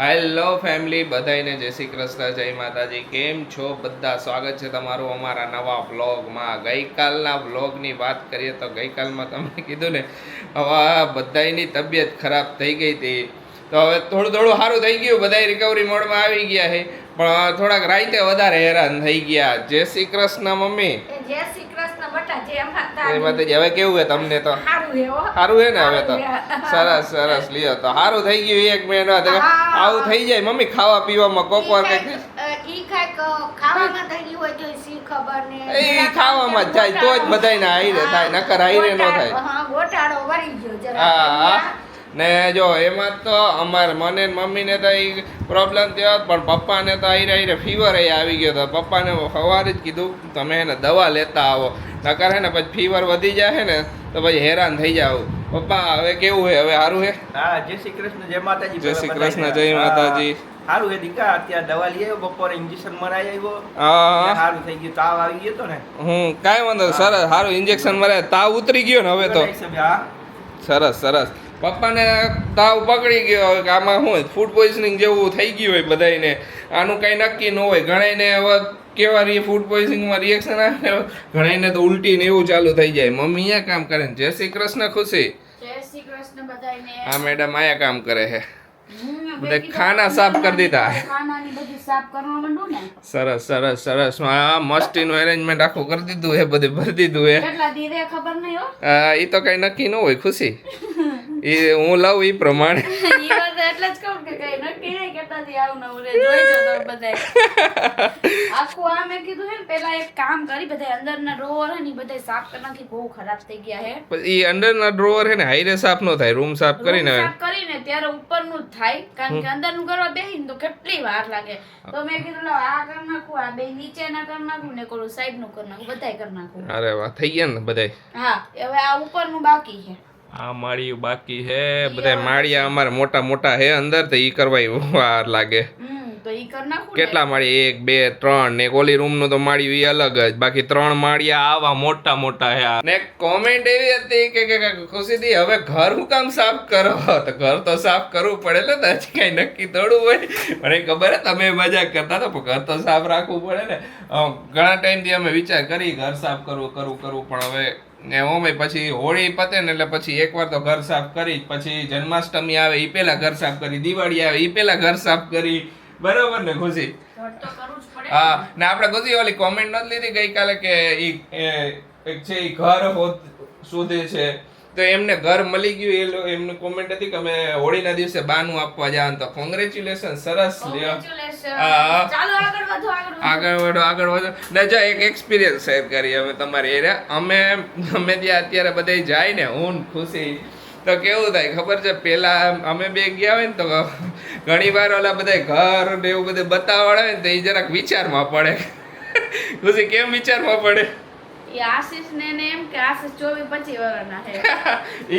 Hello family, બધાને જય શ્રી કૃષ્ણ, જય માતાજી. કેમ છો બધા? સ્વાગત છે તમારું અમારા નવા વ્લોગમાં. ગઈકાલના વ્લોગની વાત કરીએ તો ગઈકાલમાં તમને કીધું ને, હવે બધાની તબિયત ખરાબ થઈ ગઈ હતી. તો હવે થોડું થોડું સારું થઈ ગયું, બધા રિકવરી મોડમાં આવી ગયા છે, પણ થોડાક રાતે વધારે હેરાન થઈ ગયા. જય શ્રી કૃષ્ણ મમ્મી. જય શ્રી કૃષ્ણ બટા. જય માતાજી. માતાજી. હવે કેવું છે તમને? તો સારું છે ને? હવે તો સરસ સરસ. લ્યો તો સારું થઈ ગયું. એક મહિનો આવું થઈ જાય મમ્મી, ખાવા પીવામાં કોક વાર કઈ ખાવામાં થઈ ગયું હોય તો સી ખબર ને એ ખાવામાં જ જાય તો જ બધાયને હાઈરે થાય, નકર હાઈરે ન થાય. હા, ગોટાળો વળી ગયો જરા. હા. ને જો એમાં તો અમારે મને ને મમ્મીને તો એ પ્રોબ્લેમ થયો, પણ પપ્પાને તો હાઈરે ફીવર આવી ગયો હતો. પપ્પાને સવારે જ કીધું તમે એને દવા લેતા આવો, નકર હે ને પછી ફીવર વધી જાય ને તો પછી હેરાન થઈ જાવ. પપ્પા હવે કેવું છે? હવે સારું છે? હા, જય શ્રી કૃષ્ણ, જય માતાજી. જય શ્રી કૃષ્ણ, જય માતાજી. સારું છે દીકા. અત્યારે દવા લઈ આવ્યો, બપોરે ઇન્જેક્શન મરાઈ આવ્યો. હા, સારું થઈ ગયું. તાવ આવી ગયો તો ને. કાંઈ વાંધો. સરસ, સારું ઇન્જેક્શન મરાય, તાવ ઉતરી ગયો ને હવે તો. હા, સરસ સરસ. પપ્પાને તાવ પકડી ગયો. હવે આમાં શું ફૂડ પોઈઝનિંગ જેવું થઈ ગયું હોય બધાને. આનું કાંઈ નક્કી ન હોય. ઘણાને હવે કેવા ફૂડ પોઈઝનિંગમાં રિએક્શન આવે, ઘણાને તો ઉલટી ને એવું ચાલુ થઈ જાય. મમ્મી અહીંયા કામ કરે ને. જય શ્રી કૃષ્ણ ખુશી. જય શ્રી કૃષ્ણ બધાયને. આ મેડમ અહીંયા કામ કરે છે. બધા ખાના સાફ કરી દીધા. ખાનાની બધી સાફ કરવા માંડું ને. સરસ સરસ સરસ. આ મસ્તીનું એરેન્જમેન્ટ આખું કરી દીધું છે, બધે ભરી દીધું છે. કેટલા દી રે ખબર નહીં હો. એ તો કઈ નક્કી ન હોય ખુશી. એ હું લઉં એ પ્રમાણે. ઈ વાત એટલે જ કહું કે કઈ નક્કી નહીં કેટલા દી આવું નવું રે. જોઈજો તમે બધાય. આખું આ મેં કીધું છે ને, પેલા એક કામ કરી, બધા અંદરના ડ્રોવર હે ને બધા સાફ કરી નાખી. બહુ ખરાબ થઈ ગયા હે. એ અંદરના ડ્રોવર છે ને હાઈરે સાફ ન થાય. રૂમ સાફ કરીને સાફ કરીને ત્યારે ઉપરનું જ થાય, કારણ કે અંદરનું કરવા બેહીને તો કેટલી વાર લાગે. તો મેં કીધું લો આ કરી નાખું, આ બે નીચેના કરી નાખું ને કોલું સાઈડનું કરી નાખું, બધાય કરી નાખું. અરે વાહ, થઈ ગયા ને બધાય. હા, હવે આ ઉપરનું બાકી છે. આ માળિયું બાકી છે. બધા માળિયા અમારે મોટા મોટા છે અંદર, તો ઈ કરવા વાર લાગે. તો ઈ કરી નાખું. કેટલા માળી? 1 2 3 ને ઓલી રૂમ નું તો માળિયું ઈ અલગ જ. બાકી 3 માળિયા આવા મોટા મોટા છે. ને કોમેન્ટ એવી હતી કે ખુશીથી હવે ઘર હું કામ સાફ કરો? તો ઘર તો સાફ કરવું પડે ને, હજી કઈ નક્કી થોડું હોય. મને ખબર હે તમે મજાક કરતા હતા, પણ ઘર તો સાફ રાખવું પડે ને. ઘણા ટાઈમથી અમે વિચાર કરી ઘર સાફ કરવું, પણ હવે ને ઓમે પછી હોળી પતે ને એટલે પછી એકવાર તો ઘર સાફ કરી, પછી જન્માષ્ટમી આવે એ પેલા ઘર સાફ કરી, દિવાળી આવે એ પેલા ઘર સાફ કરી. બરોબર ને ખુશી? હા. ને આપણે ખુશી ઓલી કોમેન્ટ નથી લીધી ગઈકાલે કે એક છે ઈ ઘર શોધે છે, તો એમને ઘર મળી ગયું. એમની કોમેન્ટ હતી કે અમે હોળીના દિવસે બાનું આપવા જવાનું. તો કોંગ્રેચ્યુલેશન. સરસ. લ્યો. હા, આગળ વધો. ને જો એક એક્સપિરિયન્સ શેર કરી અમે તમારી એરિયા. અમે ત્યાં અત્યારે બધા જાય ને, હું ખુશી, તો કેવું થાય ખબર છે? પેલા અમે બે ગયા હોય ને તો ઘણી વાર ઓલા બધા ઘર ને એવું બધું બતાવવાળા હોય ને તો એ જરાક વિચારમાં પડે. ખુશી કેમ વિચારમાં પડે? આશીષ ને એમ કે આશીષ 24-25 વર્ષના છે.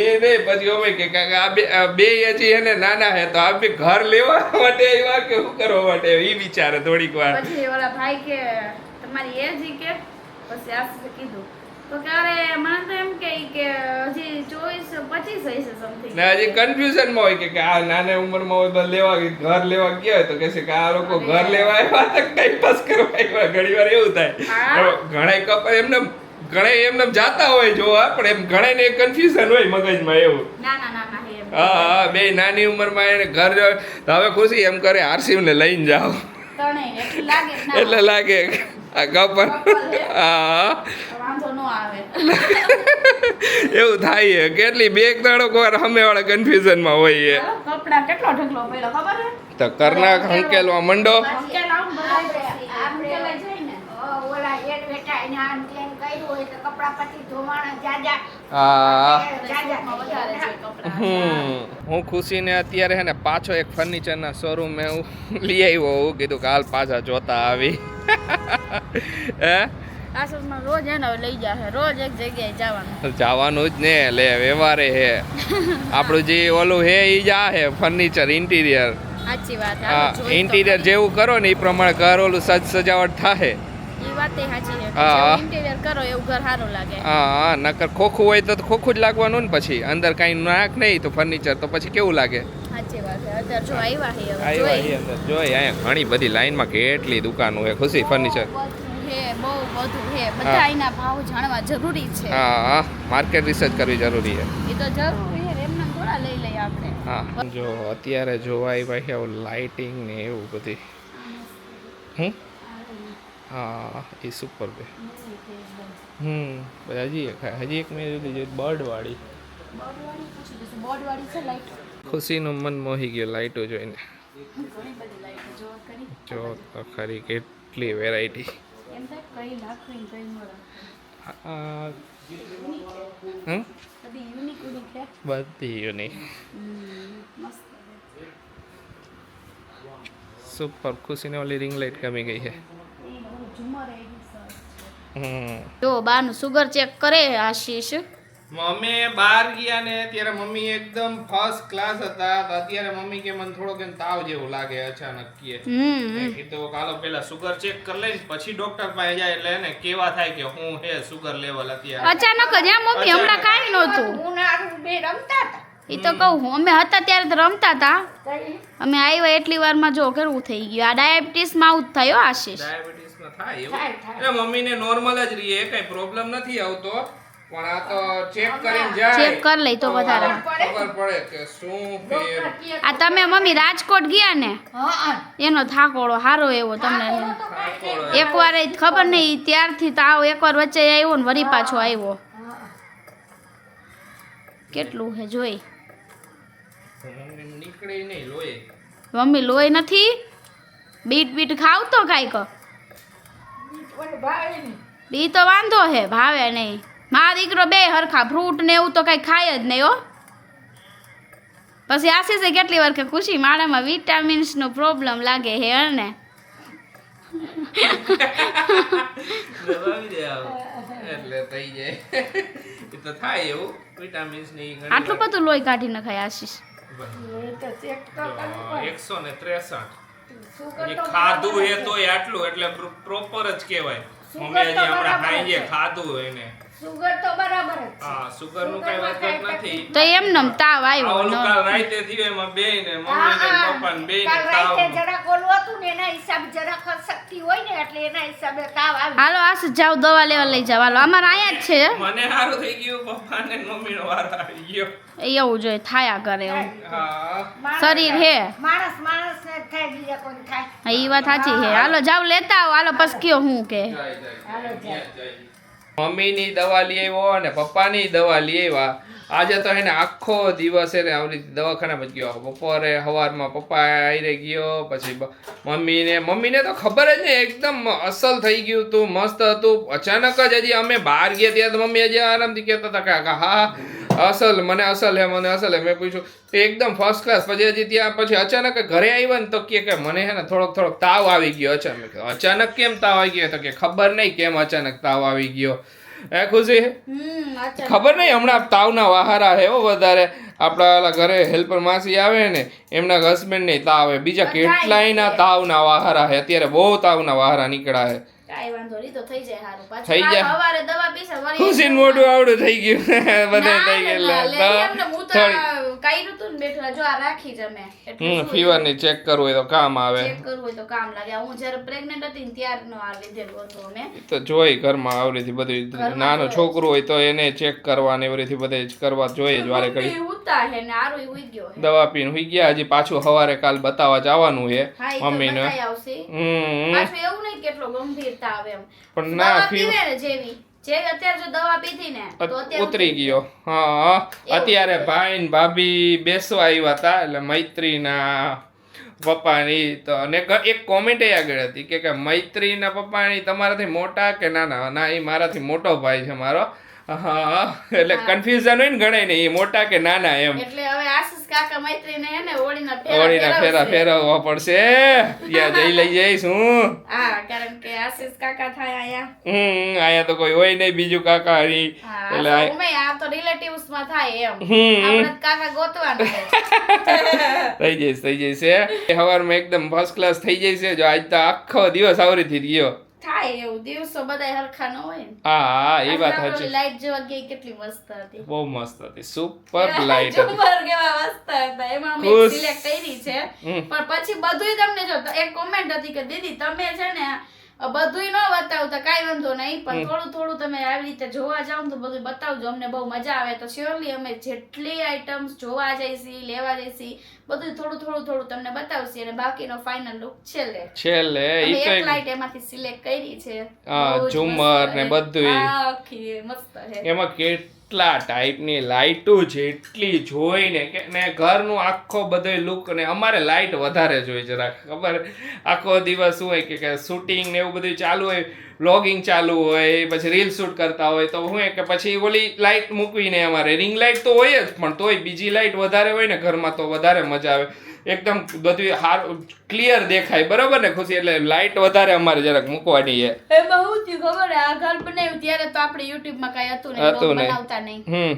એ નહીં, પછી અમે કે આ બે હજી એને નાના હે, તો આ બે ઘર લેવા માટે આવ્યા કે શું કરવા માટે એ વિચારે થોડીક વાર. પછી ઓલા ભાઈ કે તમારી એજ કે, પછી આશીષે કીધું તો કે અરે મને તો એમ કે હજી 24-25 હશે સમથિંગ. ને હજી કન્ફ્યુઝન માં હોય કે આ નાની ઉંમરમાં હોય તો લેવા ઘર લેવા ગયા હોય તો કહે છે કે આ લોકો ઘર લેવા આવ્યા તો ટાઈમ પાસ કરવા આવ્યા. ઘણી વાર એવું થાય. ઘણા કપલ એમને જાતા હોય જોવા, પણ એમ ઘણા ને કન્ફ્યુઝન હોય મગજમાં એવું. હા, બે નાની ઉંમરમાં એને ઘર તો હવે ખુશી એમ કરે આરસીવ ને લઈને જાઓ એટલે લાગે આ કપલ. હા, એવું થાય. કેટલી બે ત્રણ વાર અમે વાળા કન્ફ્યુઝન માં હોઈએ. તો કરના હંકેલવા મંડો. હું ખુશીને અત્યારે હે ને પાછો એક ફર્નિચરના શોરૂમ હું લઈ આવ્યો. હું કીધું કે હાલ પાછા જોતા આવી. હે રોજ એને લઈ જાય, રોજ એક જગ્યાએ જવાનું જ ને. લે વ્યવહારે હે આપણું જે ઓલું હે ઈ જ આ હે ફર્નિચર ઇન્ટિરિયર. સાચી વાત. ઇન્ટિરિયર જેવું કરો ને એ પ્રમાણે ઘર ઓલું સજાવટ થાય. ઈ વાત એ સાચી છે. હા, ઇન્ટિરિયર કરો એવું ઘર સારું લાગે. હા, નકર ખોખું હોય તો ખોખું જ લાગવાનું ને. પછી અંદર કાંઈ નાખ નહીં તો ફર્નિચર તો પછી કેવું લાગે? સાચી વાત છે. અંદર જો આવ્યા હે હવે આવ્યા જોઈ અહીં અંદર જોઈ અહીંયા ઘણી બધી લાઈનમાં કેટલી દુકાનો છે ખુશી ફર્નિચર બહુ બધું હે બધા એના ભાવ જાણવા જરૂરી છે હા માર્કેટ રિસર્ચ કરવી જરૂરી છે એ તો જરૂરી છે એમને થોડા લઈ લઈએ આપણે હા જો અત્યારે જોવા આવ્યા છે આવું લાઇટિંગ ને એવું બધી હા એ સુપર બે હજી એક મેં જોઈ બર્ડવાળી બોર્ડવાળી છે લાઈટ ખુશીનું મન મોહી ગયો લાઇટો જોઈને ઘણી બધી લાઈટ જો કરી જો તો ખરી કેટલી વેરાયટી એમ થાય કઈ નાખવી કઈ મળે બધી યુનિક યુનિક છે બધી યુનિક મસ્ત સુપર ખુશીને ઓલી રિંગ લાઇટ ગમી ગઈ છે જો બાનું સુગર ચેક કરે આશીષ મમ્મી બહાર ગયા ને ત્યારે મમ્મી એકદમ ફર્સ્ટ ક્લાસ હતા તો અત્યારે મમ્મી કે મને થોડોક એમ તાવ જેવું લાગે અચાનક કે મેં કીધું કાલો પેલા સુગર ચેક કરી લઈને પછી ડોક્ટર પાસે જાય એટલે એને કેવા થાય કે હું હે સુગર લેવલ અત્યારે અચાનક જ મમ્મી હમણાં કાંઈ નહોતું એ તો કહું અમે હતા ત્યારે તો રમતા હતા અમે આવ્યા એટલી વારમાં જો કેવું થઈ ગયું આ ડાયાબિટીસમાં આવું જ થયો આશીષ ડાયાબિટીસમાં થાય એવું એટલે મમ્મીને નોર્મલ જ રહીએ કઈ પ્રોબ્લેમ નથી આવતો પણ આ તો ચેક કરીને જાય ચેક કરી લઈ તો વધારે ખબર પડે કે શું ફેર આ તમે મમ્મી રાજકોટ ગયા ને એનો થાકોડો હારો એવો તમને એકવાર ખબર નહીં ત્યારથી તાવ એકવાર વચ્ચે આવ્યો ને વરી પાછો આવ્યો કેટલું હે જોઈ નીકળે નહીં લોહી મમ્મી લોહી નથી બીટ ખાવ તો કાંઈક બી તો વાંધો હે ભાવે નહીં મારો દીકરો બે હરખા ફ્રૂટ ને એવું તો કઈ ખાય જ નહીં હો પછી આશીષે કેટલી વાર કે ખુશી મારામાં વિટામિન્સ નો પ્રોબ્લેમ લાગે હે ને એટલે થઈ જાય એ તો થાય એવું વિટામિન્સ ની આટલું બધું લોહી કાઢી નખાય આશીષ 163 ખાધું હે તોય આટલું એટલે પ્રોપર જ કહેવાય મમ્મી હજી હમણાં ખાઈએ ખાધું એને સુગર તો બરાબર જ હા સુગર નું કઈ વાત જ નથી તો એમનેમ તાવ આવ્યો ઓલું કાલ રાતે થયું એમાં બેય ને મમ્મી ને પપ્પા ને બેય ને કાલ તાવ રાતે જરાક ઓલું હતું ને એના હિસાબે જરાક શક્તિ હોય ને એટલે એના હિસાબે તાવ આવે હાલો આશીષ જાવ દવા લેવા લઈ જાવ હાલો અમારે અહીંયા જ છે મને સારું થઈ ગયું પપ્પા ને મમ્મી નો વાર આવી ગયો એવું જોઈએ થાયા કરે એવું હા શરીર હે માણસ ને થાય બીજા કોઈ થાય એ વાત સાચી છે હાલો જાવ લેતા આવો હાલો પછી કયો હું કે મમ્મીની દવા લઈ આવ્યો અને પપ્પાની દવા લઈ આવ્યા આજે તો એને આખો દિવસ એને આવી રીતે દવાખાનામાં જ ગયો બપોરે સવારમાં પપ્પા આવી ગયો પછી મમ્મીને તો ખબર જ નહીં એકદમ અસલ થઈ ગયું હતું મસ્ત હતું અચાનક જ હજી અમે બહાર ગયા ત્યાં તો મમ્મી હજી આરામથી કહેતા હતા કે હા મને અસલ હે મેં પૂછ્યું તો એકદમ ફર્સ્ટ ક્લાસ પછી હજી ત્યાં પછી અચાનક ઘરે આવ્યા ને તો કે મને હે ને થોડોક તાવ આવી ગયો અચાનક કેમ તાવ આવી ગયો તો કે ખબર નહીં કેમ અચાનક તાવ આવી ગયો હે ખુશી ખબર નહીં હમણાં તાવના વહારા હે વધારે આપણા ઘરે હેલ્પર માસી આવે ને એમના હસબન્ડ ને તાવ આવે બીજા કેટલાયના તાવના વહારા હે અત્યારે બહુ તાવના વહારા નીકળ્યા હે કાઈ વાંધો નહીં તો થઈ જાય હારું થઈ પાછું જાય. સવારે દવા પીસે વળી ખુશીનું મોઢું આવડું થઈ ગયું બધે થઈ ગયેલા હું તો કાઈ ઋતુ ને બેઠા જો આ રાખી જ અમે ફીવર ની ચેક કરવું હોય તો કામ આવે ચેક કરવું હોય તો કામ લાગે હું જ્યારે પ્રેગ્નન્ટ હતી ને ત્યારનો આ લીધેલું હતું અમે તો જોઈ ઘરમાં આવડીથી બધું નાનો છોકરો હોય તો એને ચેક કરવાની એવરીથી બધે જ કરવા જોઈએ જ વારે ઘડી ઉતા હે ને આરું ઉઈ ગયો હે દવા પીને હુઈ ગયા હજી પાછું સવારે કાલ બતાવવા જવાનું છે હા ઈ તો મમ્મીને બતાઈ આવશે પાછું એવું નહીં કેટલો ગંભીરતા આવે એમ પણ ના દવા ફીવર પીવે ને જેવી અત્યારે જો દવા પીધી ને તો અત્યારે ઉતરી ગયો હા અત્યારે ભાઈ ને ભાભી બેસવા આવ્યા હતા એટલે મૈત્રીના પપ્પાની તો અને એક કોમેન્ટ આગળ હતી કે મૈત્રીના પપ્પાની તમારાથી મોટા કે નાના ના એ મારાથી મોટો ભાઈ છે મારો હા એટલે કન્ફ્યુઝન હોય ને ગણાય ને એ મોટા કે નાના એમ એટલે હવે આશીષ કાકા મૈત્રીને હે ને ઓળીના ફેરા ફેરવવા પડશે ત્યાં જઈ લઈ જઈશ હું હા કારણ કે આશીષ કાકા થાય આયા અહીંયા તો કોઈ હોય નહીં બીજું કાકા હરી એટલે આ તો રિલેટિવ્સ માં થાય એમ આપણે કાકા ગોતવાના થઈ જઈશ સવારમાં એકદમ ફર્સ્ટ ક્લાસ થઈ જશે જો આજ તો આખો દિવસ આવરીથી ગયો થાય એવું દિવસો બધા હરખા ન હોય ને. હા એ વાત આજે સાચી, લાઈટ જોવા ગઈ કેટલી મસ્ત હતી. બહુ મસ્ત હતી, સુપર લાઈટ હતી. ઝુમર કેવા મસ્ત હતા. એમાં મેં ખુશ. સિલેક્ટ કરી છે. હમ. પણ પછી બધુંય તમને જો એક કોમેન્ટ હતી કે દીદી તમે છે ને બધુંય ન બતાવતા કાંઈ વાંધો નહીં, પણ થોડું થોડું તમે આવી રીતે જોવા જાવ ને તો બધું બતાવજો, અમને બહુ મજા આવે. તો શ્યોરલી અમે જેટલી આઈટમ્સ જોવા જઈશી, લેવા જઈશી, બધું થોડું થોડું થોડું તમને બતાવશી અને બાકીનો ફાઇનલ લુક છેલ્લે ઈ અમે તો એક લાઈટ એમાંથી સિલેક્ટ કરી છે. હા, બહુ જ ઝુમર મસ્ત ને છે. બધુંય. હા, આખી મસ્ત છે. એમાં કેટલા ટાઈપની લાઈટો છે, એટલી જોઈને કે ને ઘરનું આખો બધો લુક. ને અમારે લાઈટ વધારે જોઈએ જરાક, ખબર આખો દિવસ શું હોય કે શૂટિંગ ને એવું બધું ચાલુ હોય, વ્લોગિંગ ચાલુ હોય, પછી રીલ શૂટ કરતા હોય તો શું કે પછી ઓલી લાઈટ મૂકવીને અમારે રિંગ લાઈટ તો હોય જ, પણ તોય બીજી લાઈટ વધારે હોય ને ઘરમાં તો વધારે મજા આવે. એકદમ બધું હારું ક્લિયર દેખાય, બરોબર ને ખુશી? એટલે લાઈટ વધારે અમારે જરાક મૂકવાની છે. એમાં હું થયું ખબર હે, આ ઘર બનાવ્યું ત્યારે તો આપણે YouTube માં કાંઈ હતું નહીં, હતું vlog નહીં. બનાવતા નહીં. હમ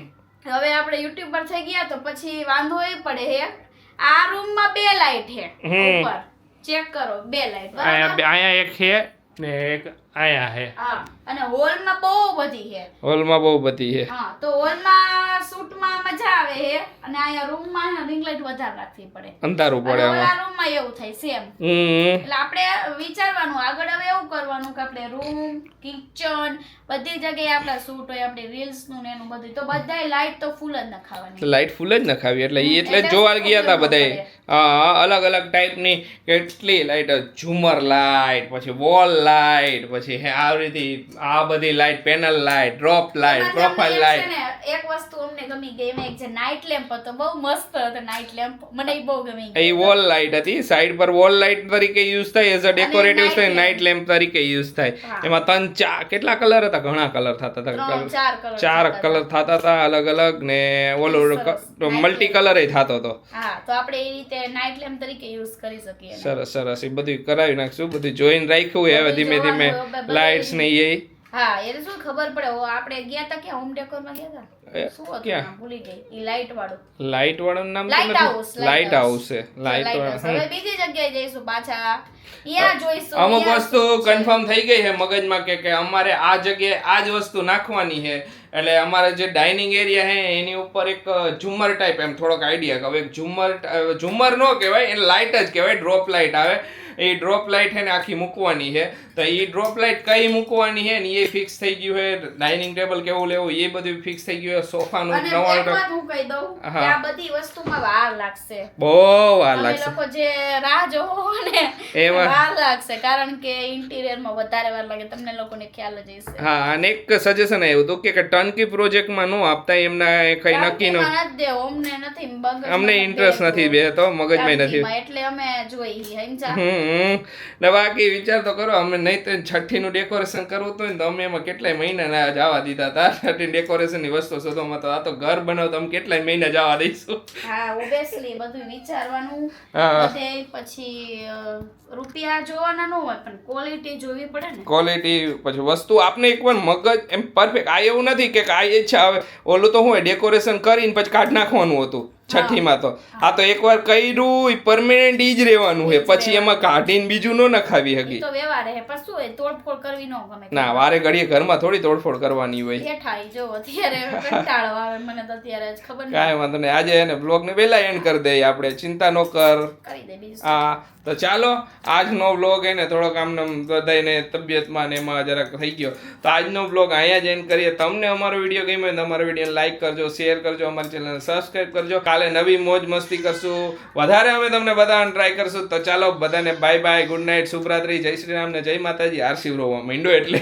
હવે આપણે YouTube પર થઈ ગયા તો પછી વાંધો એ પડે હે, આ રૂમમાં 2 લાઈટ હે ઉપર, ચેક કરો 2 લાઈટ બરાબર. અહીંયા એક છે ને એક અહીંયા છે. હા, અને હોલમાં બહુ બધી હે. હોલમાં બહુ બધી છે. હા, તો હોલમાં શૂટમાં મજા આવે હે અને અહીંયા રૂમમાં રિંગ લાઈટ વધારે રાખવી પડે. અંધારું પડે અને આમાં. ઓલા રૂમમાં એવું થાય સેમ. હમ એટલે આપણે વિચારવાનું આગળ હવે એવું કરવાનું કે આપણે રૂમ, કિચન બધી જગ્યાએ આપણા શૂટ હોય, આપણે રીલ્સ નું ને એનું બધું, તો બધાય લાઈટ તો ફૂલ જ નખાવાની. લાઈટ ફૂલ જ નખાવી એટલે ઈ એટલે એટલે જોવા ગયા હતા ખબર બધાય. પડે. હા, અલગ અલગ ટાઈપની કેટલી લાઈટ, ઝુમર લાઈટ, પછી વોલ લાઈટ, પછી આવી રીતે આ બધી light, panel light, drop light, એમાં પ્રોફાઇલ તમને લાઈટ. છે ને, એક વસ્તુ અમને ગમી ગઈ, એમાં એક જે નાઇટ લેમ્પ હતો બહુ મસ્ત હતો. નાઇટ લેમ્પ મને ઈ બહુ ગમી એ ગયો. વોલ લાઈટ હતી, સાઈડ પર વોલ લાઈટ તરીકે યુઝ થાય, એઝ અ ડેકોરેટિવ night થાય, lamp. નાઇટ લેમ્પ તરીકે યુઝ થાય. હા. એમાં 3-4 કેટલા કલર હતા? ઘણા કલર થતા હતા. 3-4 colour ચાર થતા કલર થતા હતા અલગ અલગ, ને ઓલો સરસ. મલ્ટી કલર થતો હતો. હા, તો આપણે એ રીતે નાઇટ લેમ્પ તરીકે યુઝ કરી શકીએ એને. સરસ સરસ, એ બધું કરાવી નાખશું, બધું જોઈને રાખ્યું હવે બધું ધીમે ધીમે જોવાનું, બધું લાઇટ્સ ને એ. હા, એટલે શું ખબર પડે. આપણે ગયા તા ક્યાં, હોમ ડેકોર માં ગયા એ, તા, શું હતું ક્યાં? નામ? ભૂલી ગઈ. ઈ લાઈટ વાળું, લાઇટ વાળાનું નામ તો લાઇટ હાઉસ, નથી. લાઇટ હાઉસ છે. Light Lighthouse. હવે બીજી જગ્યાએ જઈશું પાછા, ત્યાં જોઈશું. અમુક ત્યાં વસ્તુ શું છે. કન્ફર્મ થઈ ગઈ છે મગજમાં કે અમારે આ જગ્યાએ આ જ વસ્તુ નાખવાની છે. એટલે અમારે જે ડાઇનિંગ એરિયા છે એની ઉપર એક ઝુમર ટાઈપ એમ થોડોક આઈડિયા કે હવે એક ઝુમર નો કહેવાય, એને લાઇટ જ કહેવાય, ડ્રોપ લાઇટ આવે. એ ડ્રોપ લાઇટ છે ને આખી મૂકવાની છે. તો એ ડ્રોપ લાઇટ કઈ મૂકવાની છે ને એ ફિક્સ થઈ ગયું છે. ડાઇનિંગ ટેબલ કેવું લેવું એ બધું ફિક્સ થઈ ગયું છે. સોફાનું અને એક નવાણું વાત હું કહી દઉં કે હા. આ બધી વસ્તુમાં વાર લાગશે. બહુ વાર તમે લાગશે લોકો જે રાહ જોવો ને એમાં- વાર લાગશે, કારણ કે ઇન્ટિરિયરમાં વધારે વાર લાગે, તમને લોકોને ખ્યાલ જ હશે. હા. અને એક સજેશન આવ્યું હતું કે ટર્નકી પ્રોજેક્ટમાં નો આપતા, એમના કઈ નક્કી નો, બાકીમાં નથી દેવો, અમને નથી મગજમાં અમને નથી ઇન્ટરેસ્ટ બેસતો. નથી બે તો મગજમાં નથી. ટર્કીમાં, એટલે અમે જોઈ સમજા. ને બાકી વિચાર તો કરો, અમે નહીં તો છઠ્ઠી નું ડેકોરેશન કરવું હતું ને તો અમે એમાં કેટલાય મહિના ના જવા દીધા હતા. છઠ્ઠી ડેકોરેશન ની વસ્તુ શોધવામાં તો આ તો ઘર બનાવતો અમે કેટલાય મહિના જવા દઈશું. હા, ઓબ્વિયસલી બધું વિચારવાનું. હા. બધે પછી રૂપિયા જોવાના ન હોય, પણ ક્વોલિટી જોવી પડે ને. ક્વોલિટી પછી વસ્તુ આપને એકવાર મગજ એમ પરફેક્ટ. આ એવું નથી કે આ ઈચ્છા આવે, ઓલું તો હોય ડેકોરેશન કરીને પછી કાઢ નાખવાનું હતું છઠ્ઠીમાં તો. આ તો એકવાર કર્યું પરમેનન્ટ ઈ જ રહેવાનું છે, પછી એમાં કાઢીને બીજું ન નખાવી ઈ હકી. તો વ્યવહાર હે, પણ શું હોય, તોડફોડ કરવી ન ગમે. ના, વારે ઘડીએ ઘરમાં થોડી તોડફોડ કરવાની હોય. બેઠા ઈ જો અત્યારે કંટાળો આવે મને તો, અત્યારે જ ખબર નહીં. કાંઈ વાંધો નહીં, આજે એને બ્લોગને વહેલા એન્ડ કરી દઈએ આપણે, ચિંતા ન કર. કરી દે બીજું. હા, તો ચાલો આજનો વ્લોગ એને થોડોક આમને બધાને તબિયતમાં ને એમાં જરાક થઈ ગયો, તો આજનો વ્લોગ અહીંયા જ એન્ડ કરીએ. તમને અમારો વિડીયો ગમ્યો તો અમારો વિડીયો લાઈક કરજો, શેર કરજો, અમારી ચેનલને સબસ્ક્રાઈબ કરજો. કાલે નવી મોજ મસ્તી કરશું, વધારે અમે તમને બધાને ટ્રાય કરશું. તો ચાલો બધાને બાય બાય, ગુડ નાઇટ, શુભરાત્રી, જય શ્રી રામ ને જય માતાજી. આરસી રોવા માંડ્યો એટલે